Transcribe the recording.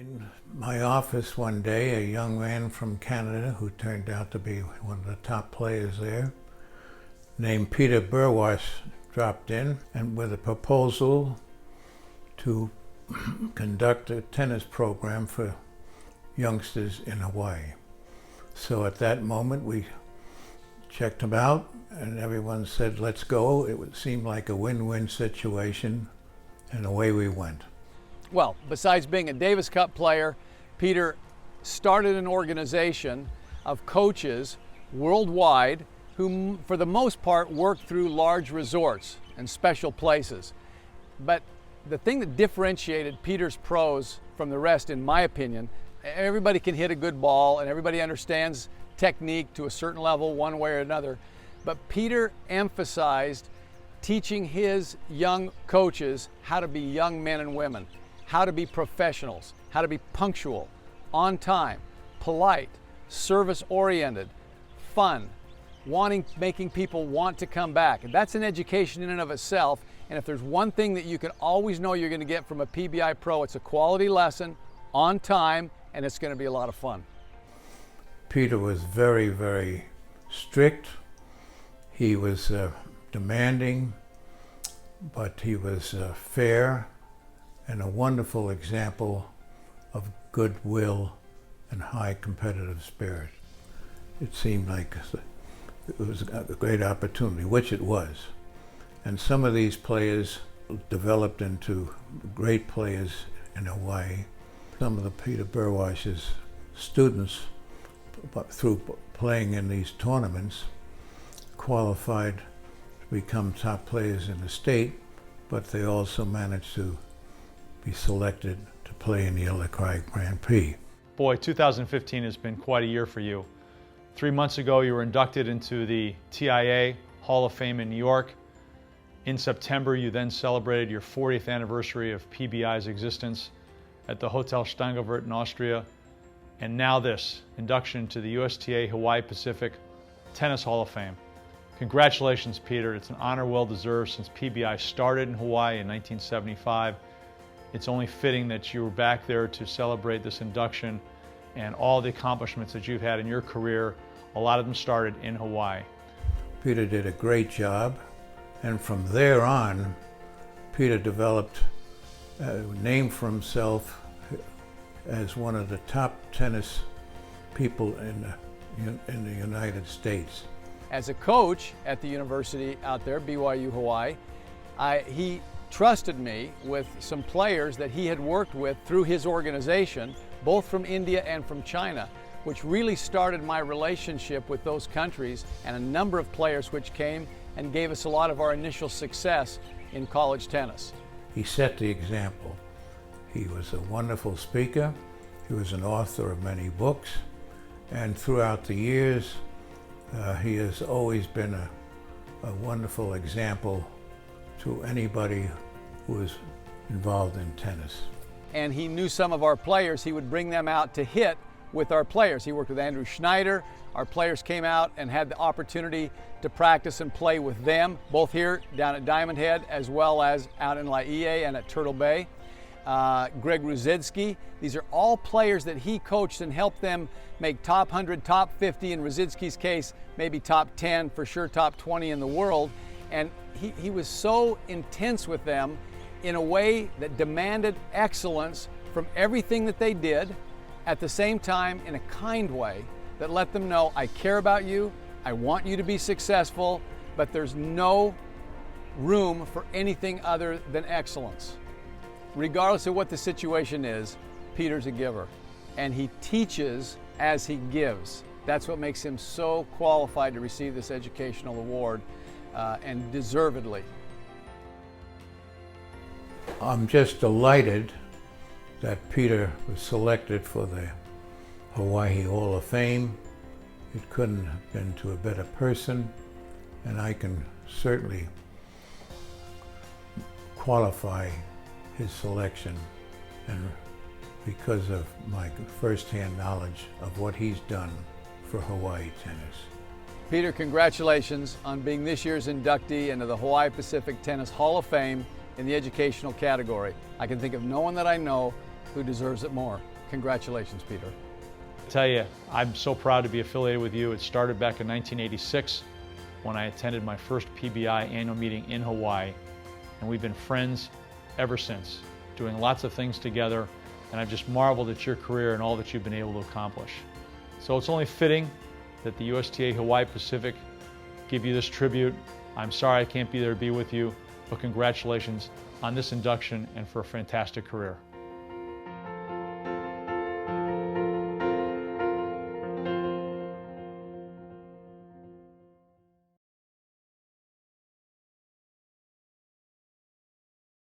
In my office one day, a young man from Canada who turned out to be one of the top players there, named Peter Burwash, dropped in and with a proposal to conduct a tennis program for youngsters in Hawaii. So at that moment we checked him out and everyone said, let's go. It would seem like a win-win situation, and away we went. Well, besides being a Davis Cup player, Peter started an organization of coaches worldwide who, for the most part, work through large resorts and special places. But the thing that differentiated Peter's pros from the rest, in my opinion, everybody can hit a good ball and everybody understands technique to a certain level one way or another, but Peter emphasized teaching his young coaches how to be young men and women, how to be professionals, how to be punctual, on time, polite, service-oriented, fun, making people want to come back. And that's an education in and of itself. And if there's one thing that you can always know you're going to get from a PBI pro, it's a quality lesson, on time, and it's going to be a lot of fun. Peter was very, very strict. He was demanding, but he was fair and a wonderful example of goodwill and high competitive spirit. It seemed like it was a great opportunity, which it was. And some of these players developed into great players in Hawaii. Some of the Peter Burwash's students, through playing in these tournaments, qualified to become top players in the state, but they also managed to be selected to play in the Illinois Grand Prix. Boy, 2015 has been quite a year for you. 3 months ago, you were inducted into the TIA Hall of Fame in New York. In September, you then celebrated your 40th anniversary of PBI's existence at the Hotel Stangevert in Austria. And now this, induction to the USTA Hawaii Pacific Tennis Hall of Fame. Congratulations, Peter. It's an honor well deserved since PBI started in Hawaii in 1975. It's only fitting that you were back there to celebrate this induction and all the accomplishments that you've had in your career. A lot of them started in Hawaii. Peter did a great job, and from there on, Peter developed a name for himself as one of the top tennis people in the United States. As a coach at the university out there, BYU Hawaii, he trusted me with some players that he had worked with through his organization, both from India and from China, which really started my relationship with those countries and a number of players which came and gave us a lot of our initial success in college tennis. He set the example. He was a wonderful speaker. He was an author of many books, and throughout the years, he has always been a wonderful example to anybody who is involved in tennis. And he knew some of our players. He would bring them out to hit with our players. He worked with Andrew Schneider. Our players came out and had the opportunity to practice and play with them, both here down at Diamond Head as well as out in Laie and at Turtle Bay. Greg Ruzidzki. These are all players that he coached and helped them make top 100, top 50, in Ruzidzki's case, maybe top 10, for sure top 20 in the world. And he was so intense with them in a way that demanded excellence from everything that they did, at the same time in a kind way that let them know, I care about you, I want you to be successful, but there's no room for anything other than excellence. Regardless of what the situation is, Peter's a giver, and he teaches as he gives. That's what makes him so qualified to receive this educational award, and deservedly. I'm just delighted that Peter was selected for the Hawaii Hall of Fame. It couldn't have been to a better person, and I can certainly qualify his selection, and because of my first-hand knowledge of what he's done for Hawaii tennis. Peter, congratulations on being this year's inductee into the Hawaii Pacific Tennis Hall of Fame in the educational category. I can think of no one that I know who deserves it more. Congratulations, Peter. I tell you, I'm so proud to be affiliated with you. It started back in 1986 when I attended my first PBI annual meeting in Hawaii, and we've been friends ever since, doing lots of things together, and I've just marveled at your career and all that you've been able to accomplish. So it's only fitting that the USTA Hawaii Pacific give you this tribute. I'm sorry I can't be there to be with you, but congratulations on this induction and for a fantastic career.